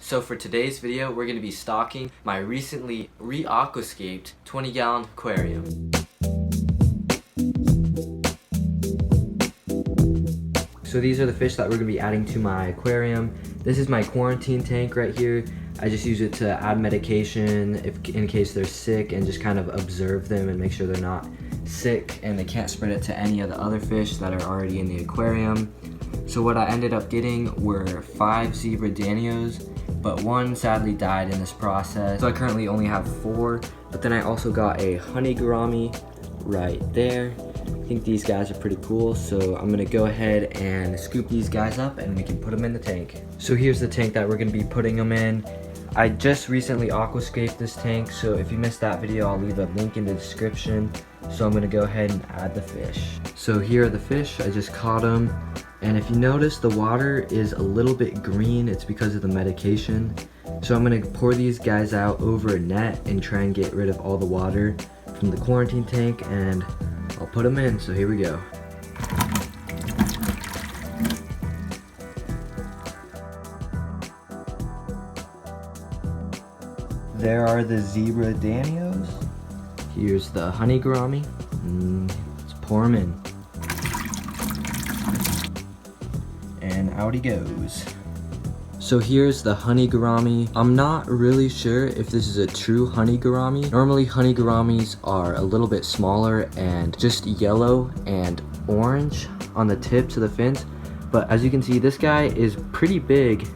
So for today's video, we're going to be stocking my recently re-aquascaped 20-gallon aquarium. So these are the fish that we're going to be adding to my aquarium. This is my quarantine tank right here. I just use it to add medication in case they're sick and just kind of observe them and make sure they're not sick and they can't spread it to any of the other fish that are already in the aquarium. So what I ended up getting were 5 zebra danios, but one sadly died in this process. So I currently only have 4, but then I also got a honey gourami right there. I think these guys are pretty cool, so I'm gonna go ahead and scoop these guys up and we can put them in the tank. So here's the tank that we're gonna be putting them in. I just recently aquascaped this tank, so if you missed that video, I'll leave a link in the description. So I'm gonna go ahead and add the fish. So here are the fish, I just caught them. And if you notice, the water is a little bit green. It's because of the medication. So I'm gonna pour these guys out over a net and try and get rid of all the water from the quarantine tank, and I'll put them in. So here we go. There are the zebra danios. Here's the honey gourami. Let's pour them in. And out he goes. So here's the honey gourami. I'm not really sure if this is a true honey gourami. Normally honey gouramis are a little bit smaller and just yellow and orange on the tips of the fins. But as you can see, this guy is pretty big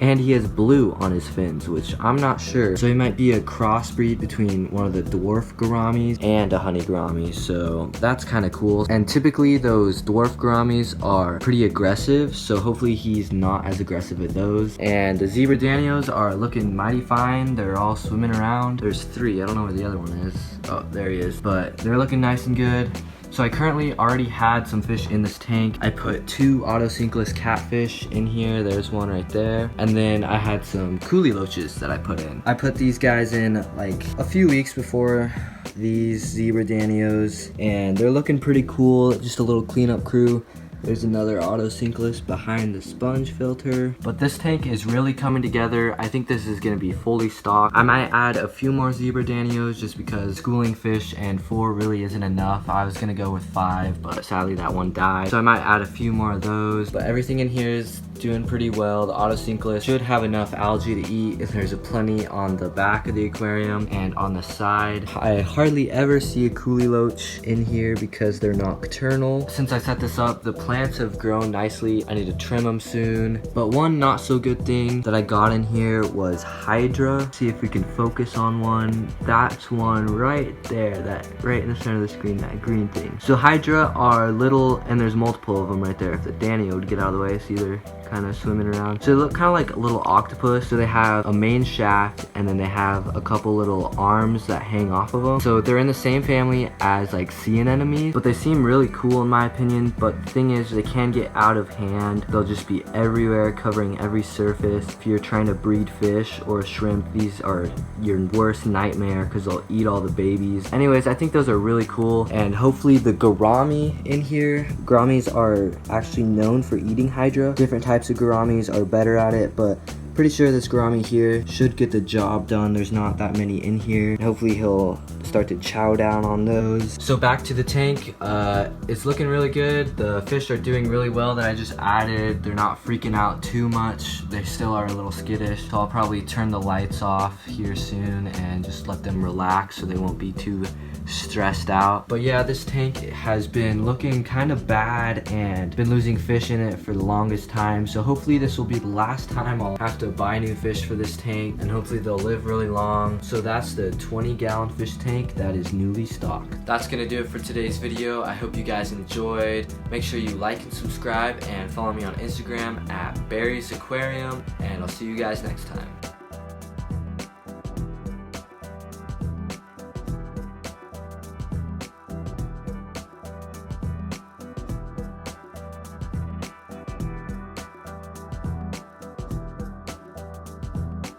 and he has blue on his fins, which I'm not sure. So he might be a crossbreed between one of the dwarf gouramis and a honey gourami, so that's kind of cool. And typically those dwarf gouramis are pretty aggressive, so hopefully he's not as aggressive as those. And the zebra danios are looking mighty fine. They're all swimming around. There's 3, I don't know where the other one is. Oh, there he is. But they're looking nice and good. So I currently already had some fish in this tank. I put 2 autosinkless catfish in here. There's one right there. And then I had some coolie loaches that I put in. I put these guys in like a few weeks before these zebra danios, and they're looking pretty cool. Just a little cleanup crew. There's another autosinkless behind the sponge filter. But this tank is really coming together. I think this is gonna be fully stocked. I might add a few more zebra danios just because schooling fish and 4 really isn't enough. I was gonna go with 5, but sadly that one died. So I might add a few more of those. But everything in here is doing pretty well. The autosinkless should have enough algae to eat. If there's a plenty on the back of the aquarium and on the side. I hardly ever see a coolie loach in here because they're nocturnal. Since I set this up, the plants have grown nicely. I need to trim them soon. But one not so good thing that I got in here was Hydra. See if we can focus on one. That's one right there, that right in the center of the screen, that green thing. So Hydra are little, and there's multiple of them right there. If the Danio would get out of the way, see they're kind of swimming around. So they look kind of like a little octopus. So they have a main shaft and then they have a couple little arms that hang off of them. So they're in the same family as like sea anemones, but they seem really cool in my opinion. But the thing is, they can get out of hand. They'll just be everywhere, covering every surface. If you're trying to breed fish or shrimp, these are your worst nightmare because they'll eat all the babies. Anyways, I think those are really cool, and hopefully the gourami in here. Gouramis are actually known for eating Hydra. Different types of gouramis are better at it, but pretty sure this gourami here should get the job done. There's not that many in here. Hopefully he'll start to chow down on those. So back to the tank. It's looking really good. The fish are doing really well that I just added. They're not freaking out too much. They still are a little skittish. So I'll probably turn the lights off here soon and just let them relax so they won't be too stressed out. But yeah, this tank has been looking kind of bad and been losing fish in it for the longest time. So hopefully this will be the last time I'll have to buy new fish for this tank, and hopefully they'll live really long. So that's the 20-gallon fish tank that is newly stocked. That's gonna do it for today's video. I hope you guys enjoyed. Make sure you like and subscribe and follow me on Instagram at Barry's Aquarium, and I'll see you guys next time.